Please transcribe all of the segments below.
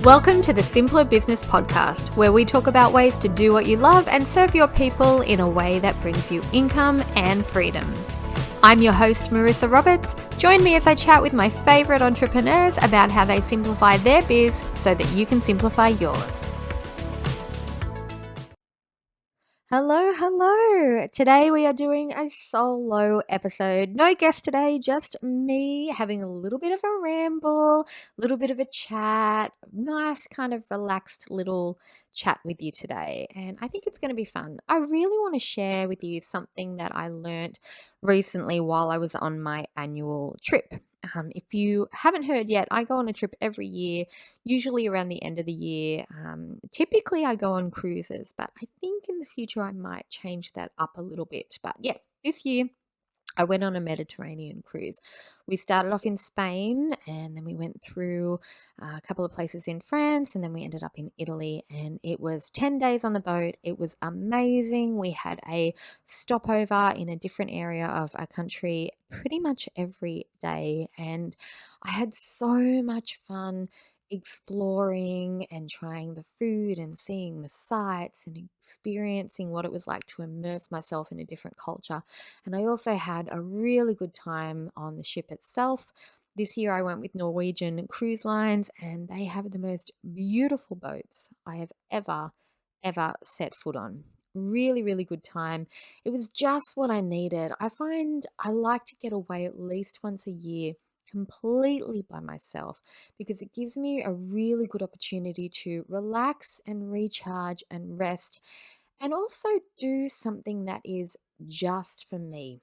Welcome to the Simpler Business Podcast, where we talk about ways to do what you love and serve your people in a way that brings you income and freedom. I'm your host, Marissa Roberts. Join me as I chat with my favorite entrepreneurs about how they simplify their biz so that you can simplify yours. Hello. Today we are doing a solo episode. No guest today, just me having a little bit of a ramble, a little bit of a chat, nice kind of relaxed little chat with you today. And I think it's going to be fun. I really want to share with you something that I learned recently while I was on my annual trip. If you haven't heard yet, I go on a trip every year, usually around the end of the year. Typically, I go on cruises, but I think in the future I might change that up a little bit. But yeah, this year I went on a Mediterranean cruise. We started off in Spain and then we went through a couple of places in France and then we ended up in Italy, and it was 10 days on the boat. It was amazing. We had a stopover in a different area of our country pretty much every day, and I had so much fun exploring and trying the food and seeing the sights and experiencing what it was like to immerse myself in a different culture. And I also had a really good time on the ship itself. This year I went with Norwegian Cruise Lines, and they have the most beautiful boats I have ever set foot on. Really good time. It was just what I needed. I find I like to get away at least once a year completely by myself because it gives me a really good opportunity to relax and recharge and rest, and also do something that is just for me,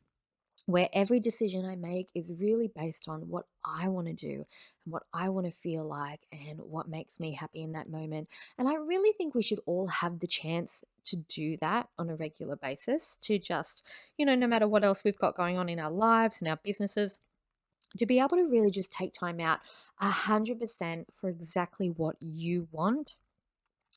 where every decision I make is really based on what I want to do and what I want to feel like and what makes me happy in that moment. And I really think we should all have the chance to do that on a regular basis, to just, no matter what else we've got going on in our lives and our businesses, to be able to really just take time out 100% for exactly what you want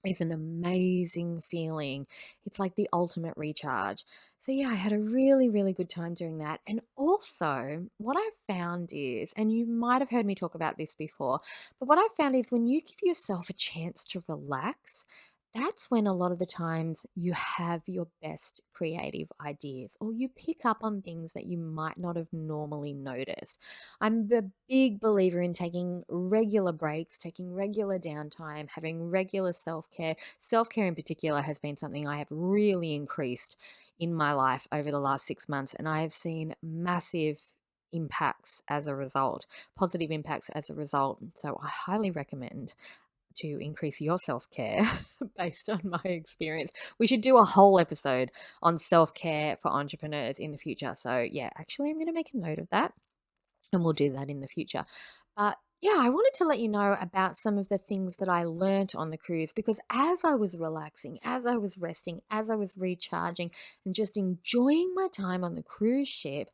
is an amazing feeling. It's like the ultimate recharge. So yeah, I had a really good time doing that. And also what I found is, and you might have heard me talk about this before, but what I found is when you give yourself a chance to relax, that's when a lot of the times you have your best creative ideas, or you pick up on things that you might not have normally noticed. I'm a big believer in taking regular breaks, taking regular downtime, having regular self-care. Self-care in particular has been something I have really increased in my life over the last 6 months, and I have seen massive impacts as a result, positive impacts as a result. So I highly recommend to increase your self-care based on my experience. We should do a whole episode on self-care for entrepreneurs in the future. So yeah, actually I'm going to make a note of that, and we'll do that in the future. But yeah, I wanted to let you know about some of the things that I learnt on the cruise, because as I was relaxing, as I was resting, as I was recharging and just enjoying my time on the cruise ship,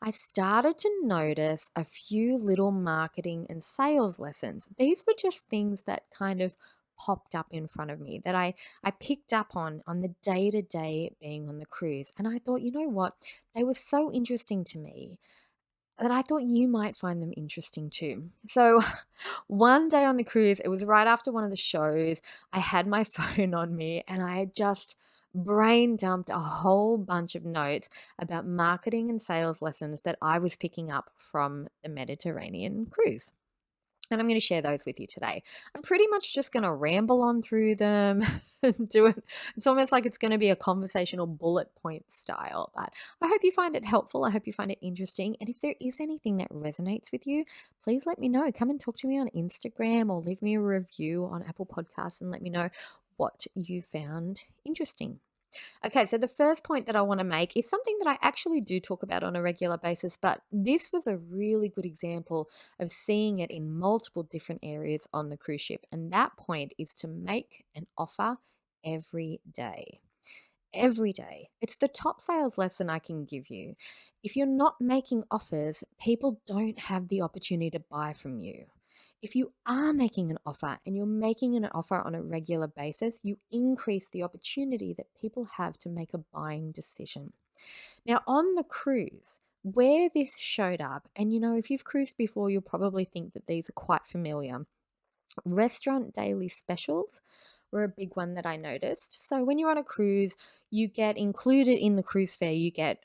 I started to notice a few little marketing and sales lessons. These were just things that kind of popped up in front of me that I picked up on the day-to-day being on the cruise. And I thought, you know what? They were so interesting to me that I thought you might find them interesting too. So, one day on the cruise, it was right after one of the shows. I had my phone on me and I had just brain dumped a whole bunch of notes about marketing and sales lessons that I was picking up from the Mediterranean cruise. And I'm going to share those with you today. I'm pretty much just going to ramble on through them and do it. It's almost like it's going to be a conversational bullet point style. But I hope you find it helpful. I hope you find it interesting. And if there is anything that resonates with you, please let me know. Come and talk to me on Instagram or leave me a review on Apple Podcasts and let me know what you found interesting. Okay, so the first point that I want to make is something that I actually do talk about on a regular basis, but this was a really good example of seeing it in multiple different areas on the cruise ship. And that point is to make an offer every day. Every day. It's the top sales lesson I can give you. If you're not making offers, people don't have the opportunity to buy from you. If you are making an offer and you're making an offer on a regular basis, you increase the opportunity that people have to make a buying decision. Now, on the cruise, where this showed up, and if you've cruised before, you'll probably think that these are quite familiar. Restaurant daily specials were a big one that I noticed. So when you're on a cruise, you get included in the cruise fare, you get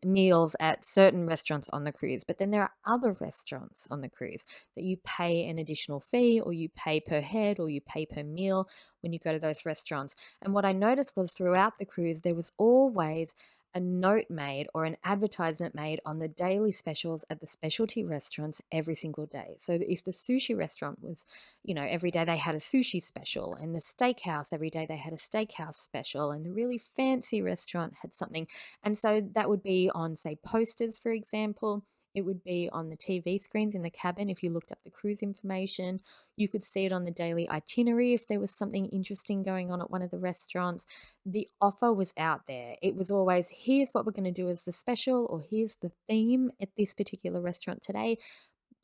meals at certain restaurants on the cruise, but then there are other restaurants on the cruise that you pay an additional fee, or you pay per head, or you pay per meal when you go to those restaurants. And what I noticed was throughout the cruise, there was always a note made or an advertisement made on the daily specials at the specialty restaurants every single day. So if the sushi restaurant was, every day they had a sushi special, and the steakhouse, every day they had a steakhouse special, and the really fancy restaurant had something. And so that would be on, say, posters, for example. It would be on the TV screens in the cabin if you looked up the cruise information. You could see it on the daily itinerary if there was something interesting going on at one of the restaurants. The offer was out there. It was always, here's what we're going to do as the special, or here's the theme at this particular restaurant today.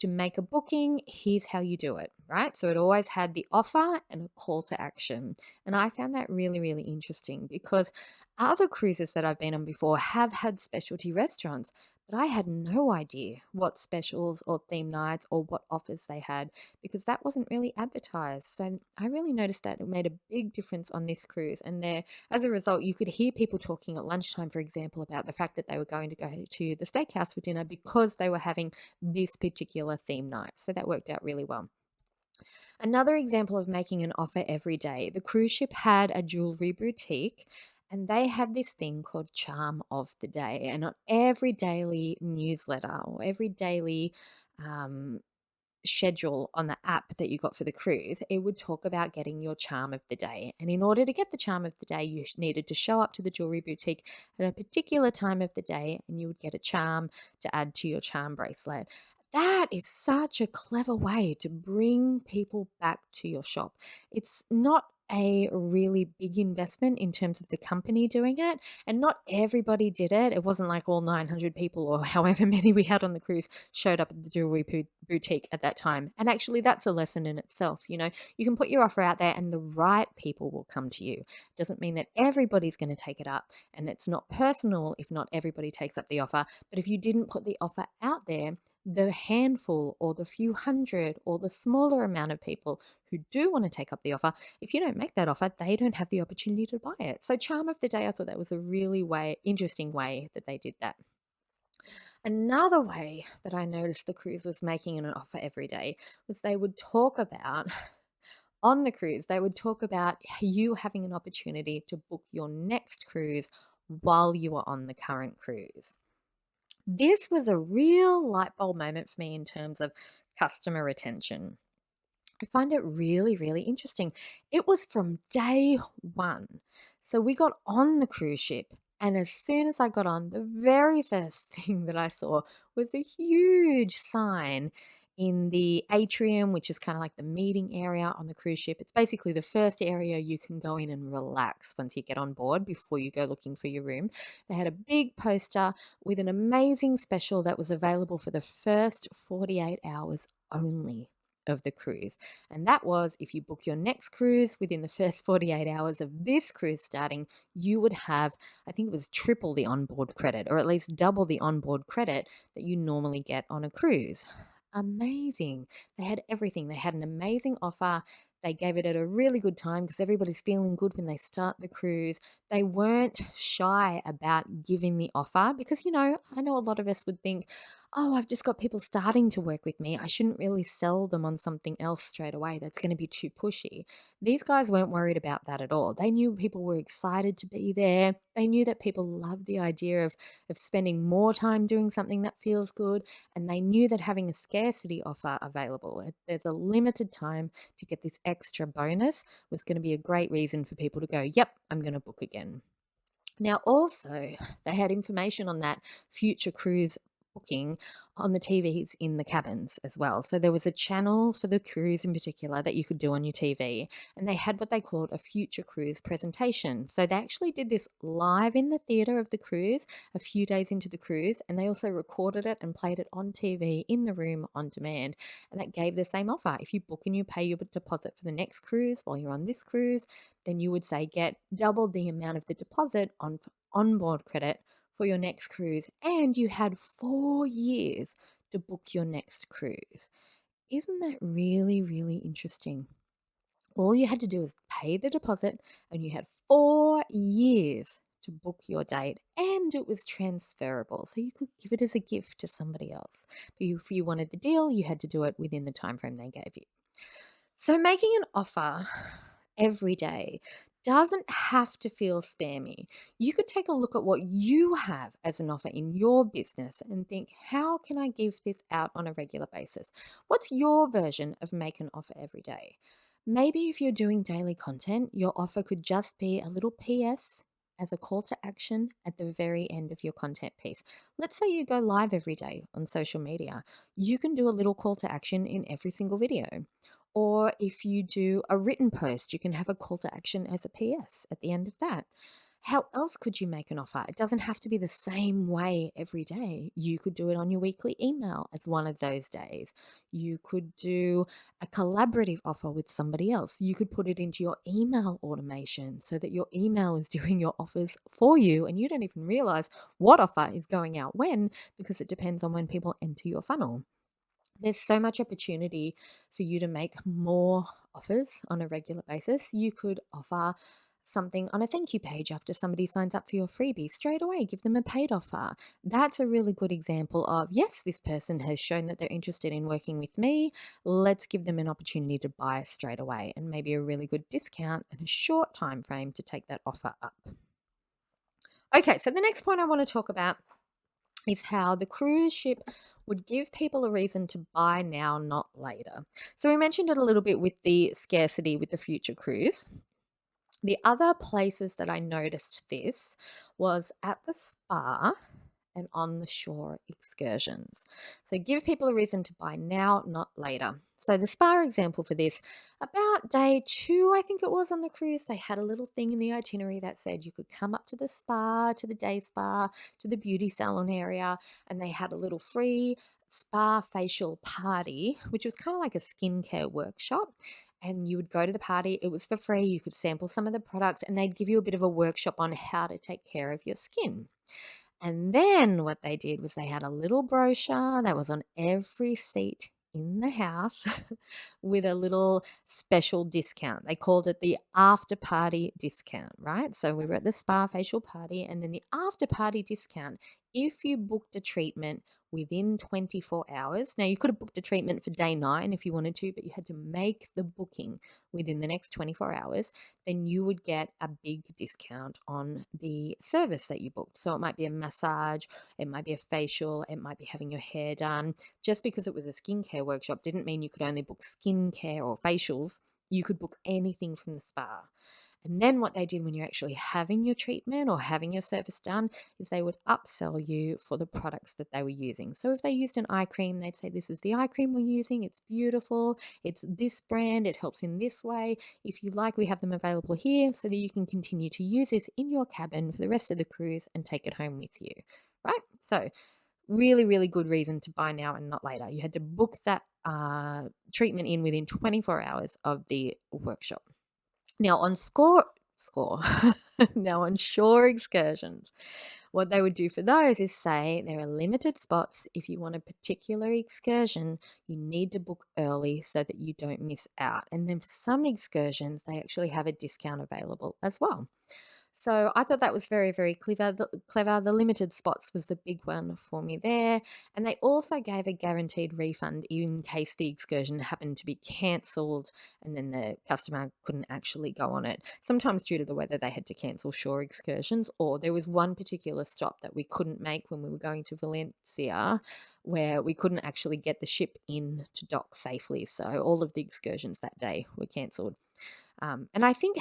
To make a booking, here's how you do it, right? So it always had the offer and a call to action. And I found that really, really interesting because other cruises that I've been on before have had specialty restaurants, but I had no idea what specials or theme nights or what offers they had because that wasn't really advertised. So I really noticed that it made a big difference on this cruise. And there, as a result, you could hear people talking at lunchtime, for example, about the fact that they were going to go to the steakhouse for dinner because they were having this particular theme night. So that worked out really well. Another example of making an offer every day, the cruise ship had a jewelry boutique, and they had this thing called Charm of the Day. And on every daily newsletter or every daily um, schedule on the app that you got for the cruise, it would talk about getting your charm of the day. And in order to get the charm of the day, you needed to show up to the jewelry boutique at a particular time of the day, and you would get a charm to add to your charm bracelet. That is such a clever way to bring people back to your shop. It's not a really big investment in terms of the company doing it, and not everybody did it. It wasn't like all 900 people or however many we had on the cruise showed up at the jewelry boutique at that time. And actually, that's a lesson in itself. You can put your offer out there and the right people will come to you. Doesn't mean that everybody's going to take it up, and it's not personal if not everybody takes up the offer. But if you didn't put the offer out there, the handful or the few hundred or the smaller amount of people who do want to take up the offer, if you don't make that offer, they don't have the opportunity to buy it. So charm of the day, I thought that was a really interesting way that they did that. Another way that I noticed the cruise was making an offer every day was they would talk about on the cruise, they would talk about you having an opportunity to book your next cruise while you are on the current cruise. This was a real light bulb moment for me in terms of customer retention. I find it really, really interesting. It was from day one. So we got on the cruise ship, and as soon as I got on, the very first thing that I saw was a huge sign in the atrium, which is kind of like the meeting area on the cruise ship. It's basically the first area you can go in and relax once you get on board before you go looking for your room. They had a big poster with an amazing special that was available for the first 48 hours only of the cruise. And that was, if you book your next cruise within the first 48 hours of this cruise starting, you would have, I think it was triple the onboard credit, or at least double the onboard credit that you normally get on a cruise. Amazing. They had everything. They had an amazing offer. They gave it at a really good time because everybody's feeling good when they start the cruise. They weren't shy about giving the offer because, I know a lot of us would think, oh, I've just got people starting to work with me. I shouldn't really sell them on something else straight away. That's going to be too pushy. These guys weren't worried about that at all. They knew people were excited to be there. They knew that people love the idea of spending more time doing something that feels good. And they knew that having a scarcity offer available, there's a limited time to get this extra bonus, was going to be a great reason for people to go, yep, I'm going to book again. Now, also, they had information on that future cruise booking on the TVs in the cabins as well. So there was a channel for the cruise in particular that you could do on your TV, and they had what they called a future cruise presentation. So they actually did this live in the theatre of the cruise a few days into the cruise, and they also recorded it and played it on TV in the room on demand. And that gave the same offer. If you book and you pay your deposit for the next cruise while you're on this cruise, then you would say get double the amount of the deposit on onboard credit for your next cruise, and you had 4 years to book your next cruise. Isn't that really, really interesting? All you had to do was pay the deposit, and you had 4 years to book your date, and it was transferable. So you could give it as a gift to somebody else. But if you wanted the deal, you had to do it within the time frame they gave you. So making an offer every day doesn't have to feel spammy. You could take a look at what you have as an offer in your business and think, how can I give this out on a regular basis? What's your version of make an offer every day? Maybe if you're doing daily content, your offer could just be a little PS as a call to action at the very end of your content piece. Let's say you go live every day on social media. You can do a little call to action in every single video. Or if you do a written post, you can have a call to action as a PS at the end of that. How else could you make an offer? It doesn't have to be the same way every day. You could do it on your weekly email as one of those days. You could do a collaborative offer with somebody else. You could put it into your email automation so that your email is doing your offers for you and you don't even realize what offer is going out when, because it depends on when people enter your funnel. There's so much opportunity for you to make more offers on a regular basis. You could offer something on a thank you page after somebody signs up for your freebie straight away, give them a paid offer. That's a really good example of, yes, this person has shown that they're interested in working with me. Let's give them an opportunity to buy straight away, and maybe a really good discount and a short time frame to take that offer up. Okay, so the next point I want to talk about is how the cruise ship would give people a reason to buy now, not later. So we mentioned it a little bit with the scarcity with the future cruise. The other places that I noticed this was at the spa and on the shore excursions. So give people a reason to buy now, not later. So the spa example for this, about day 2, I think it was on the cruise, they had a little thing in the itinerary that said you could come up to the spa, to the day spa, to the beauty salon area, and they had a little free spa facial party, which was kind of like a skincare workshop. And you would go to the party, it was for free, you could sample some of the products, and they'd give you a bit of a workshop on how to take care of your skin. And then what they did was they had a little brochure that was on every seat in the house with a little special discount. They called it the after party discount, right? So we were at the spa facial party, and then the after party discount, if you booked a treatment within 24 hours. Now, you could have booked a treatment for day 9 if you wanted to, but you had to make the booking within the next 24 hours. Then you would get a big discount on the service that you booked. So it might be a massage, it might be a facial, it might be having your hair done. Just because it was a skincare workshop didn't mean you could only book skincare or facials. You could book anything from the spa. And then what they did when you're actually having your treatment or having your service done is they would upsell you for the products that they were using. So if they used an eye cream, they'd say, this is the eye cream we're using. It's beautiful. It's this brand. It helps in this way. If you like, we have them available here so that you can continue to use this in your cabin for the rest of the cruise and take it home with you, right? So really, really good reason to buy now and not later. You had to book that treatment in within 24 hours of the workshop. Now on score now on shore excursions, what they would do for those is say there are limited spots. If you want a particular excursion, you need to book early so that you don't miss out. And then for some excursions, they actually have a discount available as well. So I thought that was very, very clever. The limited spots was the big one for me there. And they also gave a guaranteed refund in case the excursion happened to be cancelled and then the customer couldn't actually go on it. Sometimes due to the weather, they had to cancel shore excursions, or there was one particular stop that we couldn't make when we were going to Valencia where we couldn't actually get the ship in to dock safely. So all of the excursions that day were cancelled. And I think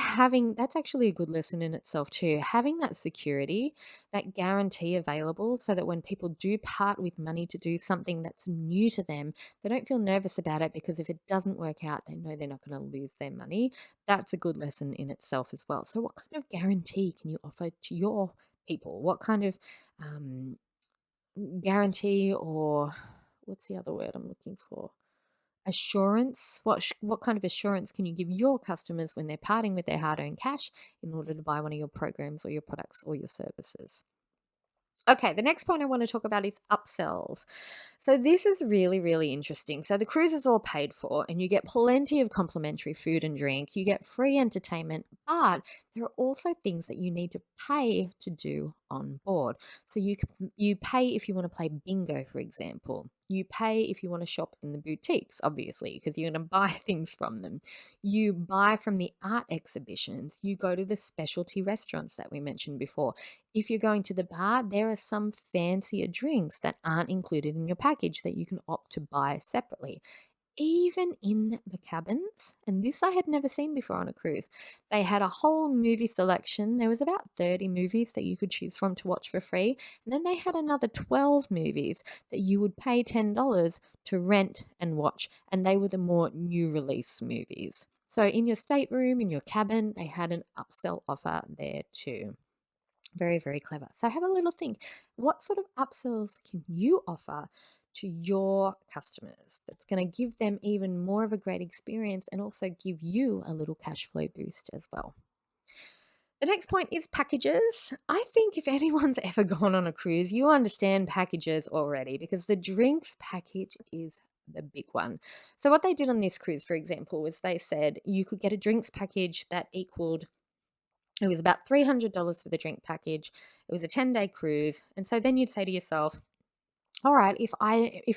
that's actually a good lesson in itself too, having that security, that guarantee available so that when people do part with money to do something that's new to them, they don't feel nervous about it, because if it doesn't work out, they know they're not going to lose their money. That's a good lesson in itself as well. So what kind of guarantee can you offer to your people? What kind of um, guarantee, or what's the other word I'm looking for? Assurance. What kind of assurance can you give your customers when they're parting with their hard-earned cash in order to buy one of your programs or your products or your services? Okay, the next point I want to talk about is upsells. So this is really, really interesting. So the cruise is all paid for and you get plenty of complimentary food and drink. You get free entertainment, but there are also things that you need to pay to do on board. So you pay if you want to play bingo, for example. You pay if you want to shop in the boutiques, obviously, because you're going to buy things from them. You buy from the art exhibitions. You go to the specialty restaurants that we mentioned before. If you're going to the bar, there are some fancier drinks that aren't included in your package that you can opt to buy separately. Even in the cabins, and this I had never seen before on a cruise, they had a whole movie selection. There was about 30 movies that you could choose from to watch for free. And then they had another 12 movies that you would pay $10 to rent and watch. And they were the more new release movies. So in your stateroom, in your cabin, they had an upsell offer there too. Very, very clever. So have a little think. What sort of upsells can you offer to your customers that's going to give them even more of a great experience and also give you a little cash flow boost as well? The next point is packages. I think if anyone's ever gone on a cruise, you understand packages already because the drinks package is the big one. So, what they did on this cruise, for example, was they said you could get a drinks package that equaled, it was about $300 for the drink package. It was a 10-day cruise. And so then you'd say to yourself, all right, if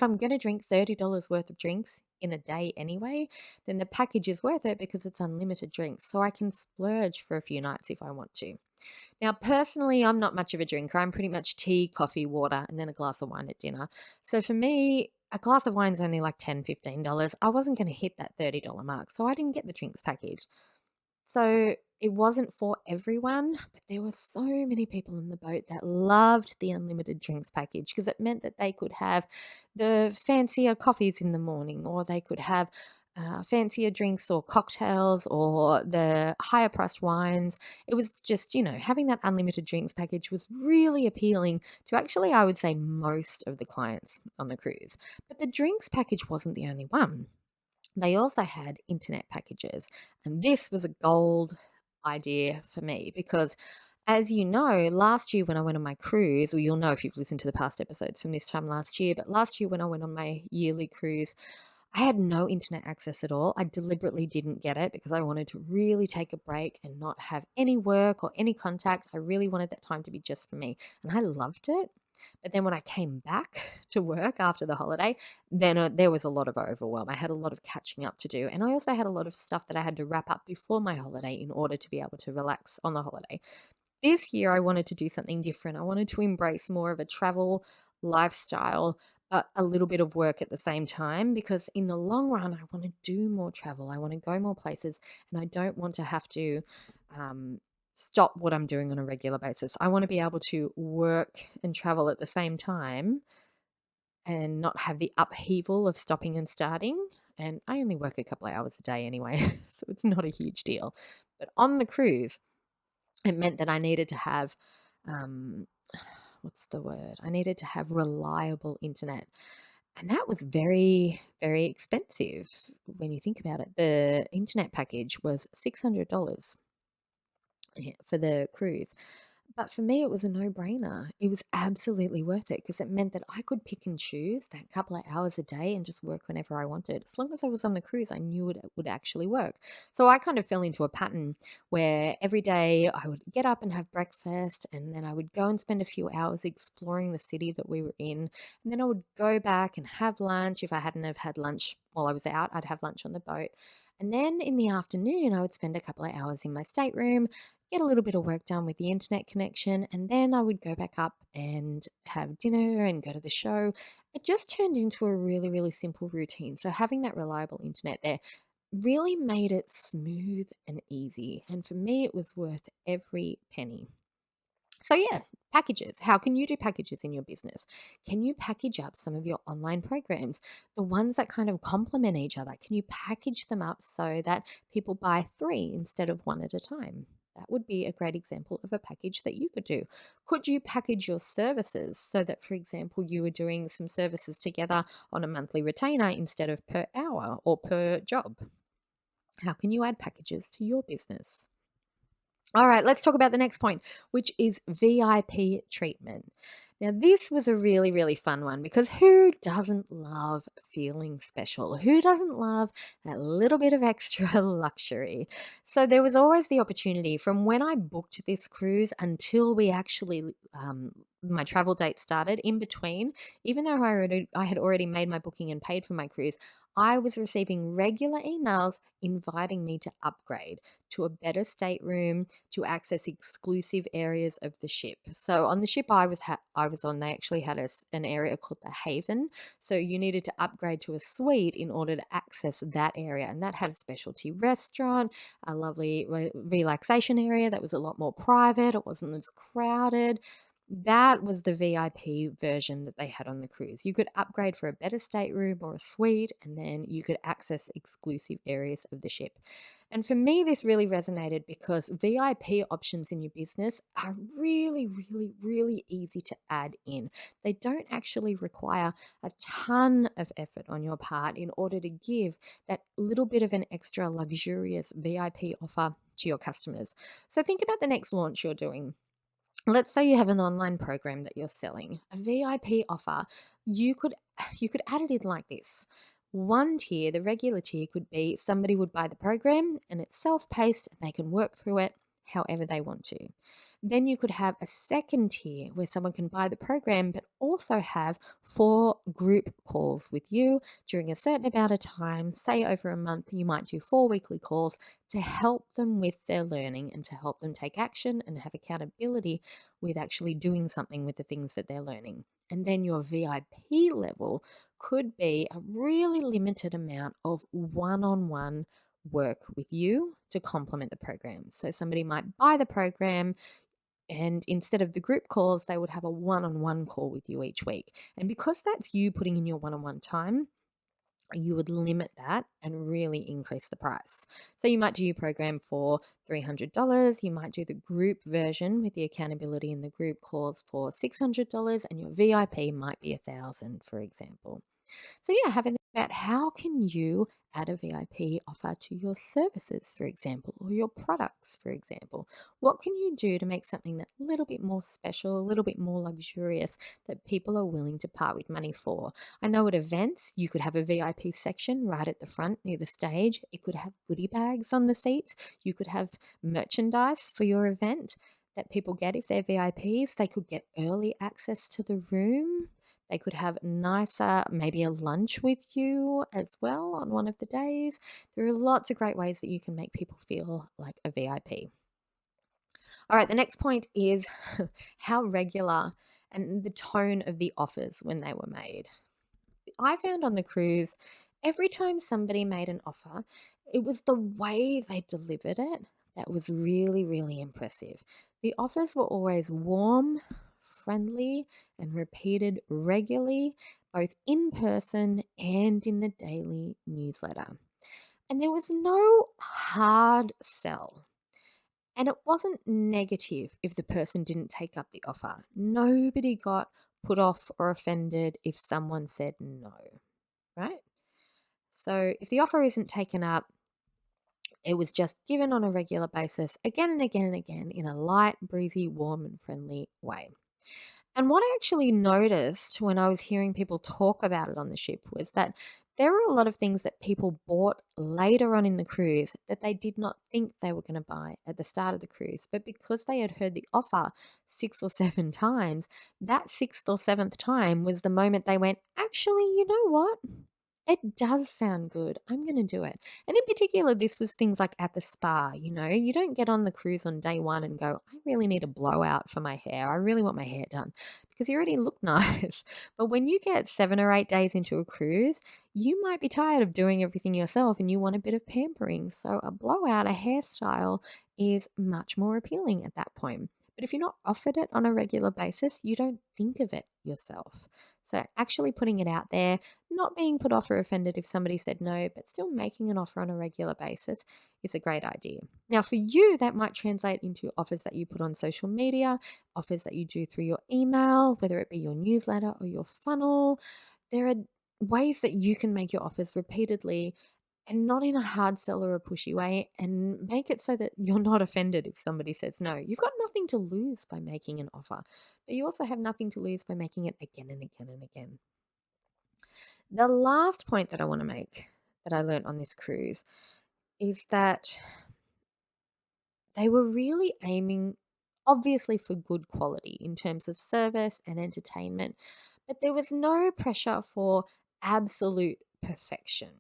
I'm going to drink $30 worth of drinks in a day anyway, then the package is worth it because it's unlimited drinks. So I can splurge for a few nights if I want to. Now, personally, I'm not much of a drinker. I'm pretty much tea, coffee, water, and then a glass of wine at dinner. So for me, a glass of wine is only like $10, $15. I wasn't going to hit that $30 mark. So I didn't get the drinks package. So it wasn't for everyone, but there were so many people in the boat that loved the unlimited drinks package because it meant that they could have the fancier coffees in the morning, or they could have fancier drinks or cocktails or the higher priced wines. It was just, having that unlimited drinks package was really appealing to actually, I would say, most of the clients on the cruise. But the drinks package wasn't the only one. They also had internet packages, and this was a gold idea for me because, as you know, last year when I went on my cruise, or you'll know if you've listened to the past episodes from this time last year, but last year when I went on my yearly cruise, I had no internet access at all. I deliberately didn't get it because I wanted to really take a break and not have any work or any contact. I really wanted that time to be just for me, and I loved it. But then when I came back to work after the holiday, then there was a lot of overwhelm. I had a lot of catching up to do. And I also had a lot of stuff that I had to wrap up before my holiday in order to be able to relax on the holiday. This year, I wanted to do something different. I wanted to embrace more of a travel lifestyle, but a little bit of work at the same time, because in the long run, I want to do more travel. I want to go more places, and I don't want to have to um, stop what I'm doing on a regular basis. I want to be able to work and travel at the same time and not have the upheaval of stopping and starting. And I only work a couple of hours a day anyway, so it's not a huge deal. But on the cruise, it meant that I needed to have, um, what's the word? I needed to have reliable internet. And that was very, very expensive when you think about it. The internet package was $600 for the cruise. But for me, it was a no-brainer. It was absolutely worth it because it meant that I could pick and choose that couple of hours a day and just work whenever I wanted. As long as I was on the cruise, I knew it would actually work. So I kind of fell into a pattern where every day I would get up and have breakfast, and then I would go and spend a few hours exploring the city that we were in. And then I would go back and have lunch. If I hadn't have had lunch while I was out, I'd have lunch on the boat. And then in the afternoon, I would spend a couple of hours in my stateroom, get a little bit of work done with the internet connection, and then I would go back up and have dinner and go to the show. It just turned into a really, really simple routine. So having that reliable internet there really made it smooth and easy. And for me, it was worth every penny. So, yeah, packages. How can you do packages in your business? Can you package up some of your online programs, the ones that kind of complement each other? Can you package them up so that people buy three instead of one at a time? That would be a great example of a package that you could do. Could you package your services so that, for example, you were doing some services together on a monthly retainer instead of per hour or per job? How can you add packages to your business? All right, let's talk about the next point, which is VIP treatment. Now, this was a really, really fun one because who doesn't love feeling special? Who doesn't love that little bit of extra luxury? So, there was always the opportunity from when I booked this cruise until we actually, my travel date started. In between, even though I had already made my booking and paid for my cruise, I was receiving regular emails inviting me to upgrade to a better stateroom, to access exclusive areas of the ship. So on the ship I was on, they actually had an area called the Haven. So you needed to upgrade to a suite in order to access that area, and that had a specialty restaurant, a lovely relaxation area that was a lot more private. It wasn't as crowded. That was the VIP version that they had on the cruise. You could upgrade for a better stateroom or a suite, and then you could access exclusive areas of the ship. And for me, this really resonated because VIP options in your business are really, really, really easy to add in. They don't actually require a ton of effort on your part in order to give that little bit of an extra luxurious VIP offer to your customers. So think about the next launch you're doing. Let's say you have an online program that you're selling, a VIP offer. You could you could add it in like this. One tier, the regular tier, could be somebody would buy the program and it's self-paced and they can work through it however they want to. Then you could have a second tier where someone can buy the program but also have 4 group calls with you during a certain amount of time. Say over a month, you might do 4 weekly calls to help them with their learning and to help them take action and have accountability with actually doing something with the things that they're learning. And then your VIP level could be a really limited amount of one on one work with you to complement the program. So somebody might buy the program, and instead of the group calls, they would have a one on one call with you each week. And because that's you putting in your one on one time, you would limit that and really increase the price. So you might do your program for $300. You might do the group version with the accountability and the group calls for $600, and your VIP might be 1,000, for example. So yeah, having about how can you add a VIP offer to your services, for example, or your products, for example? What can you do to make something that a little bit more special, a little bit more luxurious that people are willing to part with money for? I know at events you could have a VIP section right at the front near the stage. It could have goodie bags on the seats. You could have merchandise for your event that people get if they're VIPs. They could get early access to the room. They could have nicer, maybe a lunch with you as well on one of the days. There are lots of great ways that you can make people feel like a VIP. All right, the next point is how regular and the tone of the offers when they were made. I found on the cruise, every time somebody made an offer, it was the way they delivered it that was really, really impressive. The offers were always warm, friendly, and repeated regularly, both in person and in the daily newsletter. And there was no hard sell. And it wasn't negative if the person didn't take up the offer. Nobody got put off or offended if someone said no, right? So if the offer isn't taken up, it was just given on a regular basis again and again and again in a light, breezy, warm, and friendly way. And what I actually noticed when I was hearing people talk about it on the ship was that there were a lot of things that people bought later on in the cruise that they did not think they were going to buy at the start of the cruise. But because they had heard the offer 6 or 7 times, that sixth or seventh time was the moment they went, actually, you know what? It does sound good. I'm going to do it. And in particular, this was things like at the spa. You don't get on the cruise on day one and go, I really need a blowout for my hair. I really want my hair done, because you already look nice. But when you get 7 or 8 days into a cruise, you might be tired of doing everything yourself and you want a bit of pampering. So a blowout, a hairstyle is much more appealing at that point. But if you're not offered it on a regular basis, you don't think of it yourself. So actually putting it out there, not being put off or offended if somebody said no, but still making an offer on a regular basis is a great idea. Now, for you, that might translate into offers that you put on social media, offers that you do through your email, whether it be your newsletter or your funnel. There are ways that you can make your offers repeatedly and not in a hard sell or a pushy way, and make it so that you're not offended if somebody says no. You've got nothing to lose by making an offer, but you also have nothing to lose by making it again and again and again. The last point that I want to make that I learned on this cruise is that they were really aiming, obviously, for good quality in terms of service and entertainment, but there was no pressure for absolute perfection.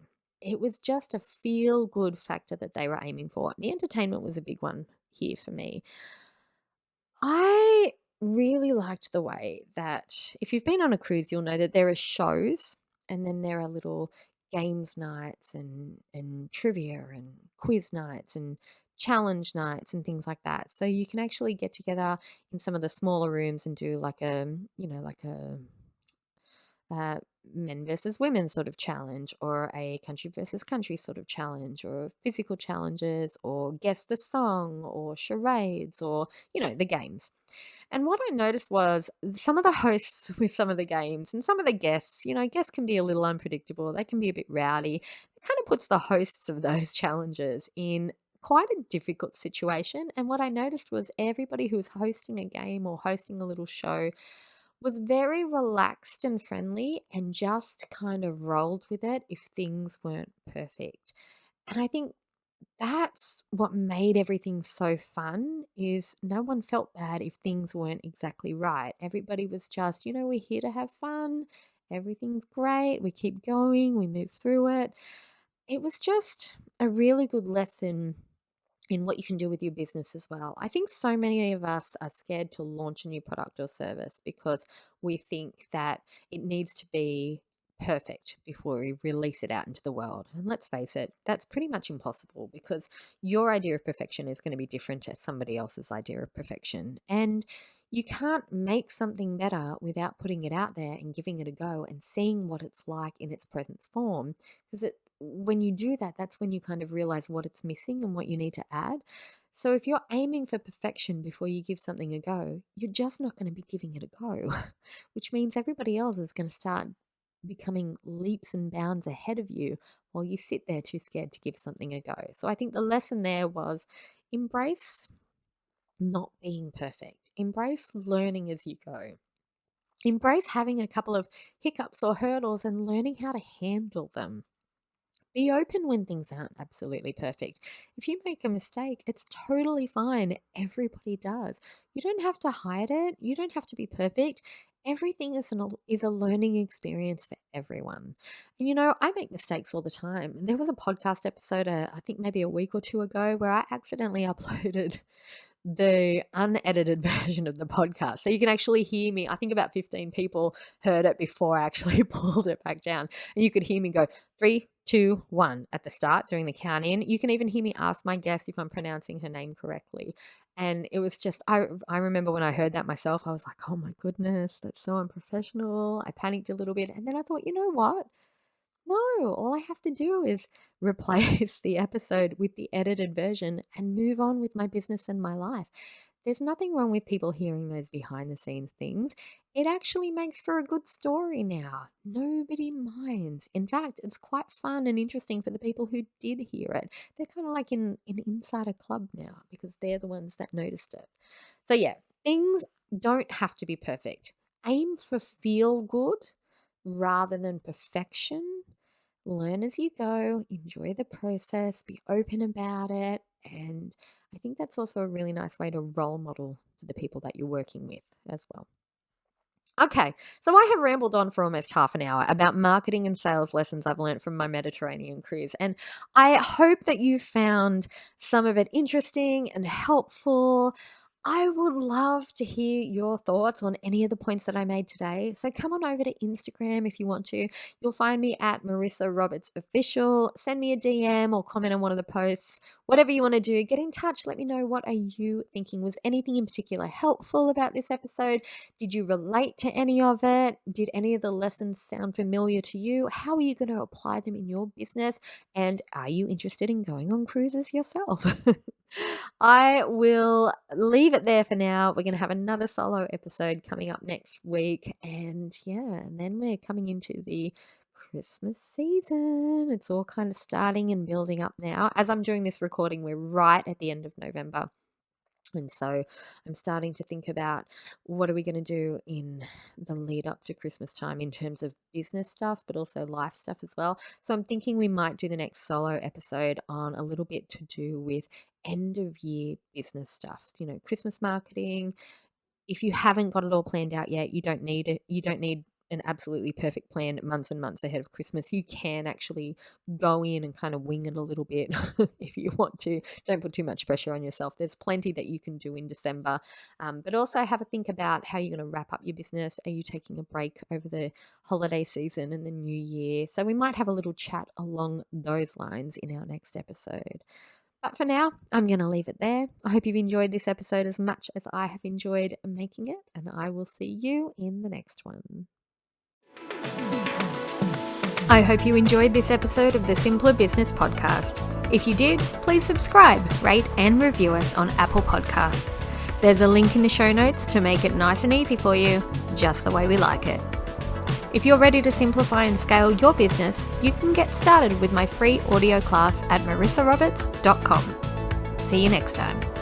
It was just a feel good factor that they were aiming for. The entertainment was a big one here for me. I really liked the way that if you've been on a cruise, you'll know that there are shows and then there are little games nights and trivia and quiz nights and challenge nights and things like that. So you can actually get together in some of the smaller rooms and do like a uh, men versus women sort of challenge, or a country versus country sort of challenge, or physical challenges, or guess the song, or charades, or the games. And what I noticed was some of the hosts with some of the games and some of the guests, guests can be a little unpredictable. They can be a bit rowdy. It kind of puts the hosts of those challenges in quite a difficult situation. And what I noticed was everybody who was hosting a game or hosting a little show was very relaxed and friendly and just kind of rolled with it if things weren't perfect. And I think that's what made everything so fun, is no one felt bad if things weren't exactly right. Everybody was just, we're here to have fun. Everything's great. We keep going. We move through it. It was just a really good lesson in what you can do with your business as well. I think so many of us are scared to launch a new product or service because we think that it needs to be perfect before we release it out into the world. And let's face it, that's pretty much impossible, because your idea of perfection is going to be different to somebody else's idea of perfection. And you can't make something better without putting it out there and giving it a go and seeing what it's like in its present form. Because when you do that, that's when you kind of realize what it's missing and what you need to add. So if you're aiming for perfection before you give something a go, you're just not going to be giving it a go, which means everybody else is going to start becoming leaps and bounds ahead of you while you sit there too scared to give something a go. So I think the lesson there was embrace not being perfect, embrace learning as you go. Embrace having a couple of hiccups or hurdles and learning how to handle them. Be open when things aren't absolutely perfect. If you make a mistake, it's totally fine. Everybody does. You don't have to hide it. You don't have to be perfect. Everything is a learning experience for everyone. And I make mistakes all the time. There was a podcast episode, I think maybe a week or two ago, where I accidentally uploaded the unedited version of the podcast. So you can actually hear me. I think about 15 people heard it before I actually pulled it back down. And you could hear me go 3, 2, 1 at the start during the count in. You can even hear me ask my guest if I'm pronouncing her name correctly. And it was just, I remember when I heard that myself, I was like, oh my goodness, that's so unprofessional. I panicked a little bit. And then I thought, you know what? No, all I have to do is replace the episode with the edited version and move on with my business and my life. There's nothing wrong with people hearing those behind the scenes things. It actually makes for a good story now. Nobody minds. In fact, it's quite fun and interesting for the people who did hear it. They're kind of like in an insider club now because they're the ones that noticed it. So, yeah, things don't have to be perfect. Aim for feel good rather than perfection. Learn as you go, enjoy the process, be open about it. And I think that's also a really nice way to role model to the people that you're working with as well. Okay, so I have rambled on for almost half an hour about marketing and sales lessons I've learned from my Mediterranean cruise. And I hope that you found some of it interesting and helpful. I would love to hear your thoughts on any of the points that I made today. So come on over to Instagram if you want to. You'll find me at Marissa Roberts Official. Send me a DM or comment on one of the posts. Whatever you want to do, get in touch. Let me know, what are you thinking? Was anything in particular helpful about this episode? Did you relate to any of it? Did any of the lessons sound familiar to you? How are you going to apply them in your business? And are you interested in going on cruises yourself? I will leave it there for now. We're going to have another solo episode coming up next week. And yeah, and then we're coming into the Christmas season. It's all kind of starting and building up now. As I'm doing this recording, we're right at the end of November. And so I'm starting to think about what are we going to do in the lead up to Christmas time in terms of business stuff, but also life stuff as well. So I'm thinking we might do the next solo episode on a little bit to do with end of year business stuff, Christmas marketing. If you haven't got it all planned out yet, you don't need it. You don't need an absolutely perfect plan months and months ahead of Christmas. You can actually go in and kind of wing it a little bit if you want to. Don't put too much pressure on yourself. There's plenty that you can do in December, but also have a think about how you're going to wrap up your business. Are you taking a break over the holiday season and the new year? So we might have a little chat along those lines in our next episode. But for now, I'm going to leave it there. I hope you've enjoyed this episode as much as I have enjoyed making it, and I will see you in the next one. I hope you enjoyed this episode of the Simpler Business Podcast. If you did, please subscribe, rate, and review us on Apple Podcasts. There's a link in the show notes to make it nice and easy for you, just the way we like it. If you're ready to simplify and scale your business, you can get started with my free audio class at marissaroberts.com. See you next time.